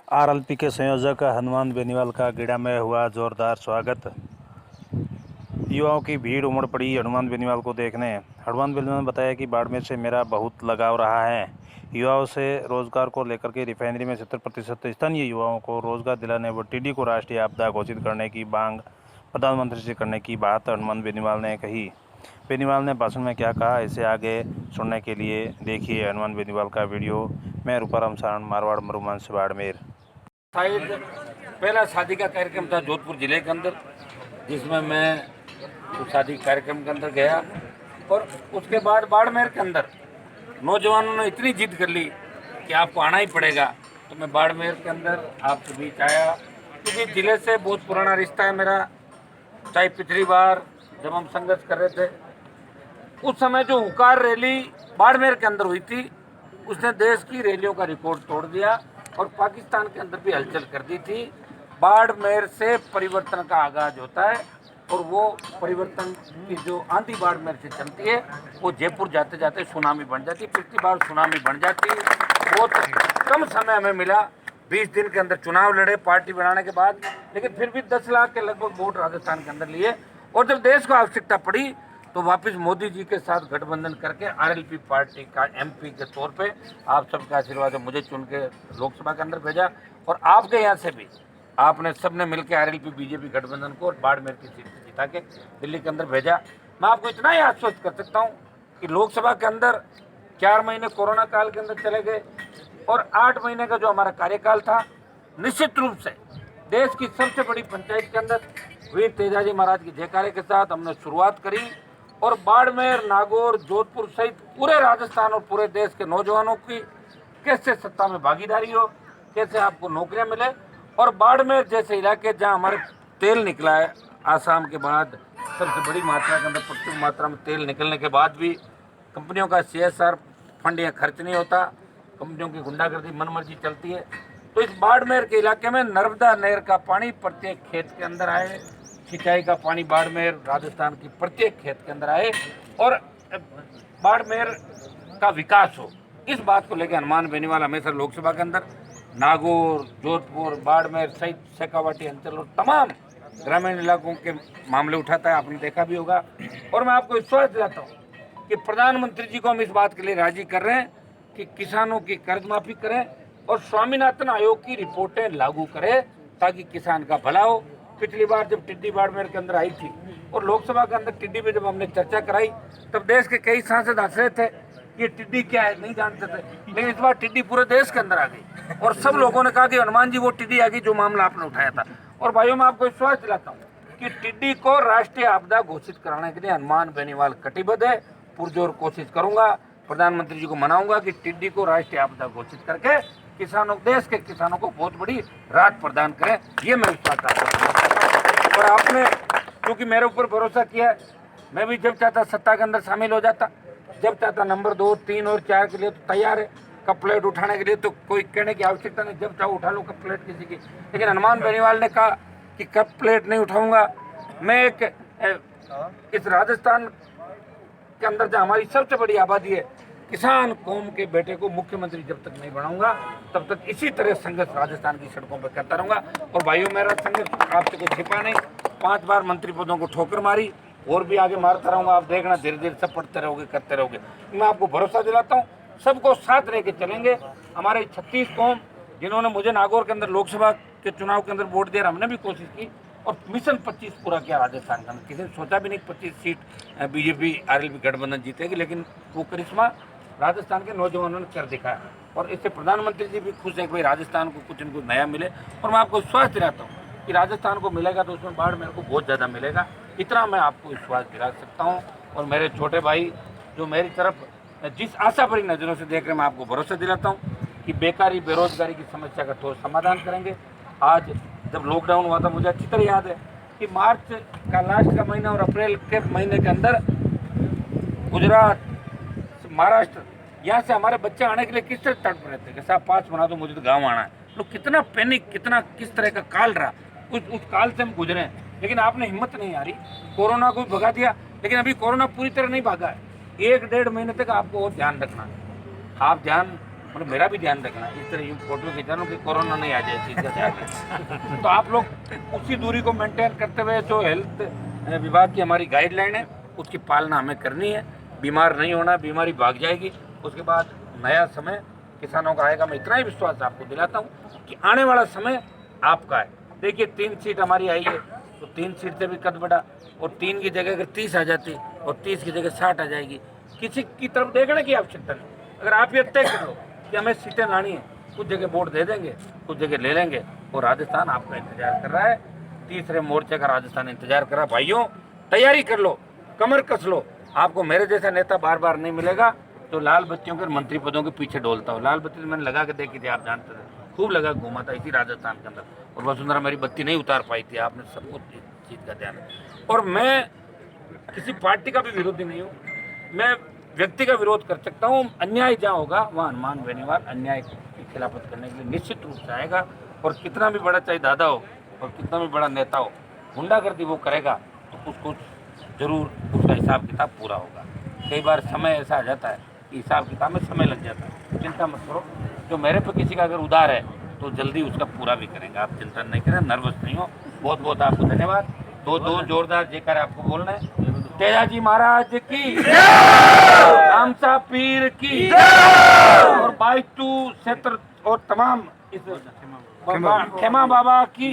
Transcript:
RLP के संयोजक हनुमान बेनीवाल का गीड़ा में हुआ जोरदार स्वागत। युवाओं की भीड़ उमड़ पड़ी हनुमान बेनीवाल को देखने। हनुमान बेनीवाल ने बताया कि बाड़मेर से मेरा बहुत लगाव रहा है। युवाओं से रोजगार को लेकर के रिफाइनरी में 70% स्थानीय युवाओं को रोजगार दिलाने व टीडी को राष्ट्रीय आपदा घोषित करने की मांग प्रधानमंत्री से करने की बात हनुमान बेनीवाल ने कही। बेनीवाल ने भाषण में क्या कहा, इसे आगे सुनने के लिए देखिए हनुमान बेनीवाल का वीडियो। मैं रूपाराम सारण, मारवाड़ मरुवंश, बाड़मेर। शायद पहला शादी का कार्यक्रम था जोधपुर जिले के अंदर, जिसमें मैं उस शादी कार्यक्रम के अंदर गया और उसके बाद बाड़मेर के अंदर नौजवानों ने इतनी जिद कर ली कि आपको आना ही पड़ेगा। तो मैं बाड़मेर के अंदर आपके बीच आया, क्योंकि जिले से बहुत पुराना रिश्ता है मेरा। चाहे पिछली बार जब हम संघर्ष कर रहे थे, उस समय जो हुकार रैली बाड़मेर के अंदर हुई थी, उसने देश की रैलियों का रिकॉर्ड तोड़ दिया और पाकिस्तान के अंदर भी हलचल कर दी थी। बाड़मेर से परिवर्तन का आगाज होता है और वो परिवर्तन की जो आंधी बाड़मेर से चलती है, वो जयपुर जाते जाते सुनामी बन जाती। पिछली बार सुनामी बन जाती, बहुत कम समय हमें मिला, 20 दिन के अंदर चुनाव लड़े पार्टी बनाने के बाद, लेकिन फिर भी 10 लाख के लगभग वोट राजस्थान के अंदर लिए। और जब देश को आवश्यकता पड़ी तो वापस मोदी जी के साथ गठबंधन करके आरएलपी पार्टी का एमपी के तौर पे आप सबका आशीर्वाद है, मुझे चुन के लोकसभा के अंदर भेजा। और आपके यहाँ से भी आपने सबने मिलकर आरएलपी बीजेपी गठबंधन को और बाड़मेर की सीट जिता के दिल्ली के अंदर भेजा। मैं आपको इतना ही आश्वस्त कर सकता हूँ कि लोकसभा के अंदर 4 महीने कोरोना काल के अंदर चले गए और 8 महीने का जो हमारा कार्यकाल था, निश्चित रूप से देश की सबसे बड़ी पंचायत के अंदर वीर तेजाजी महाराज की जयकारे के साथ हमने शुरुआत करी और बाड़मेर, नागौर, जोधपुर सहित पूरे राजस्थान और पूरे देश के नौजवानों की कैसे सत्ता में भागीदारी हो, कैसे आपको नौकरियां मिले। और बाड़मेर जैसे इलाके जहां हमारे तेल निकला है, आसाम के बाद सबसे बड़ी मात्रा के अंदर प्रचुर मात्रा में तेल निकलने के बाद भी कंपनियों का CSR फंड यहाँ खर्च नहीं होता, कंपनियों की गुंडागर्दी मनमर्जी चलती है। तो इस बाड़मेर के इलाके में नर्मदा नहर का पानी प्रत्येक खेत के अंदर आए, सिंचाई का पानी बाड़मेर राजस्थान की प्रत्येक खेत के अंदर आए और बाड़मेर का विकास हो, इस बात को लेकर हनुमान बेनीवाल हमेशा लोकसभा के अंदर नागौर, जोधपुर, बाड़मेर सहित शेखावाटी अंचल और तमाम ग्रामीण इलाकों के मामले उठाता है, आपने देखा भी होगा। और मैं आपको विश्वास दिलाता हूँ कि प्रधानमंत्री जी को हम इस बात के लिए राजी कर रहे हैं कि किसानों की कर्ज माफी करें और स्वामीनाथन आयोग की रिपोर्टें लागू करें ताकि किसान का भला हो। पिछली बार जब टिड्डी बाड़मेर के अंदर आई थी और लोकसभा के अंदर टिड्डी पे जब हमने चर्चा कराई, तब देश के कई सांसद हंस रहे थे कि ये टिड्डी क्या है, नहीं जानते थे। लेकिन इस बार टिड्डी पूरे देश के अंदर आ गई और सब लोगों ने कहा कि हनुमान जी वो टिड्डी आ गई जो मामला आपने उठाया था। और भाइयों, मैं आपको विश्वास दिलाता हूँ कि टिड्डी को राष्ट्रीय आपदा घोषित कराने के लिए हनुमान बेनीवाल कटिबद्ध है। पुरजोर कोशिश करूंगा, प्रधानमंत्री जी को मनाऊंगा कि टिड्डी को राष्ट्रीय आपदा घोषित करके किसानों, देश के किसानों को बहुत बड़ी राहत प्रदान करें, ये मैं विश्वास करता हूँ। और आपने क्योंकि मेरे ऊपर भरोसा किया है, मैं भी जब चाहता सत्ता के अंदर शामिल हो जाता, जब चाहता नंबर 2, 3 और 4 के लिए तो तैयार है। कप प्लेट उठाने के लिए तो कोई कहने की आवश्यकता नहीं, जब चाहो उठा लो कप प्लेट किसी की। लेकिन हनुमान बेनीवाल ने कहा कि कप प्लेट नहीं उठाऊंगा। मैं इस राजस्थान के अंदर जहाँ हमारी सबसे बड़ी आबादी है, किसान कौम के बेटे को मुख्यमंत्री जब तक नहीं बनाऊंगा तब तक इसी तरह संघर्ष राजस्थान की सड़कों पर करता रहूंगा। और भाइयों, मेरा संघर्ष आपसे कुछ छिपा नहीं, 5 बार मंत्री पदों को ठोकर मारी और भी आगे मारता रहूंगा। आप देखना, धीरे धीरे सब पढ़ते रहोगे, करते रहोगे। मैं आपको भरोसा दिलाता हूँ, सबको साथ लेके चलेंगे। हमारे 36 कौम जिन्होंने मुझे नागौर के अंदर लोकसभा के चुनाव के अंदर वोट दिया, हमने भी कोशिश की और मिशन 25 पूरा किया राजस्थान का। किसी ने सोचा भी नहीं 25 सीट बीजेपी आरएलपी गठबंधन जीतेगी, लेकिन वो करिश्मा राजस्थान के नौजवानों ने कर दिखाया। और इससे प्रधानमंत्री जी भी खुश है कि भाई राजस्थान को कुछ न कुछ नया मिले। और मैं आपको विश्वास दिलाता हूँ कि राजस्थान को मिलेगा तो उसमें बाड़मेर को बहुत ज़्यादा मिलेगा, इतना मैं आपको विश्वास दिला सकता हूँ। और मेरे छोटे भाई जो मेरी तरफ जिस आशा भरी नज़रों से देख रहे हैं, मैं आपको भरोसा दिलाता हूँ कि बेकारी, बेरोजगारी की समस्या का ठोस समाधान करेंगे। आज जब लॉकडाउन हुआ था, मुझे अच्छी तरह याद है कि मार्च का लास्ट का महीना और अप्रैल के महीने के अंदर गुजरात, महाराष्ट्र, यहाँ से हमारे बच्चे आने के लिए किस तरह तड़प रहे थे कि साहब पास बना दो, मुझे तो गांव आना है। लोग कितना पैनिक, कितना किस तरह का काल रहा, उस काल से हम गुजरे हैं। लेकिन आपने हिम्मत नहीं हारी, कोरोना को भगा दिया। लेकिन अभी कोरोना पूरी तरह नहीं भागा है, 1-1.5 महीने तक आपको और ध्यान रखना है। आप ध्यान मतलब मेरा भी ध्यान रखना, इस तरह यूँ फोटो खिंचा लो कि कोरोना नहीं आ जाए चीज़ का ध्यान रखना। तो आप लोग उसी दूरी को मेंटेन करते हुए जो हेल्थ विभाग की हमारी गाइडलाइन है उसकी पालना हमें करनी है। बीमार नहीं होना, बीमारी भाग जाएगी। उसके बाद नया समय किसानों का आएगा। मैं इतना ही विश्वास आपको दिलाता हूँ कि आने वाला समय आपका है। देखिए 3 सीट हमारी आई है, तो 3 सीट से भी कद बढ़ा, और 3 की जगह अगर 30 आ जाती और 30 की जगह 60 आ जाएगी, किसी की तरफ देखने की आवश्यकता नहीं। अगर आप ये तय कर लो कि हमें सीटें लानी है, कुछ जगह वोट दे देंगे, कुछ जगह ले लेंगे, और राजस्थान आपका इंतजार कर रहा है। तीसरे मोर्चे का राजस्थान इंतजार कर रहा है। भाइयों तैयारी कर लो, कमर कस लो। आपको मेरे जैसा नेता बार बार नहीं मिलेगा तो लाल बत्तियों के मंत्री पदों के पीछे डोलता हो। लाल बत्ती तो मैंने लगा के देखी थी, आप जानते थे, खूब लगा घूमा था इसी राजस्थान के अंदर, और वसुंधरा मेरी बत्ती नहीं उतार पाई थी। आपने सबको इस चीज़ का ध्यान है। और मैं किसी पार्टी का भी विरोधी नहीं हूँ, मैं व्यक्ति का विरोध कर सकता हूँ। अन्याय जहाँ होगा वहाँ हनुमान बेनीवाल अन्याय की खिलाफत करने के लिए निश्चित रूप से आएगा। और कितना भी बड़ा चाहे दादा हो और कितना भी बड़ा नेता हो, गुंडागर्दी वो करेगा तो उसको जरूर उसका हिसाब किताब पूरा होगा। कई बार समय ऐसा आ जाता है कि हिसाब किताब में समय लग जाता है। चिंता मत करो, जो मेरे पे किसी का अगर उधार है तो जल्दी उसका पूरा भी करेंगे। आप चिंता नहीं करें, नर्वस नहीं हो। बहुत बहुत आपको धन्यवाद। दो जोरदार जयकार आपको बोलना है। तेजाजी महाराज की, रामसा पीर की, और 22 क्षेत्र और तमाम इस खेमा बाबा की।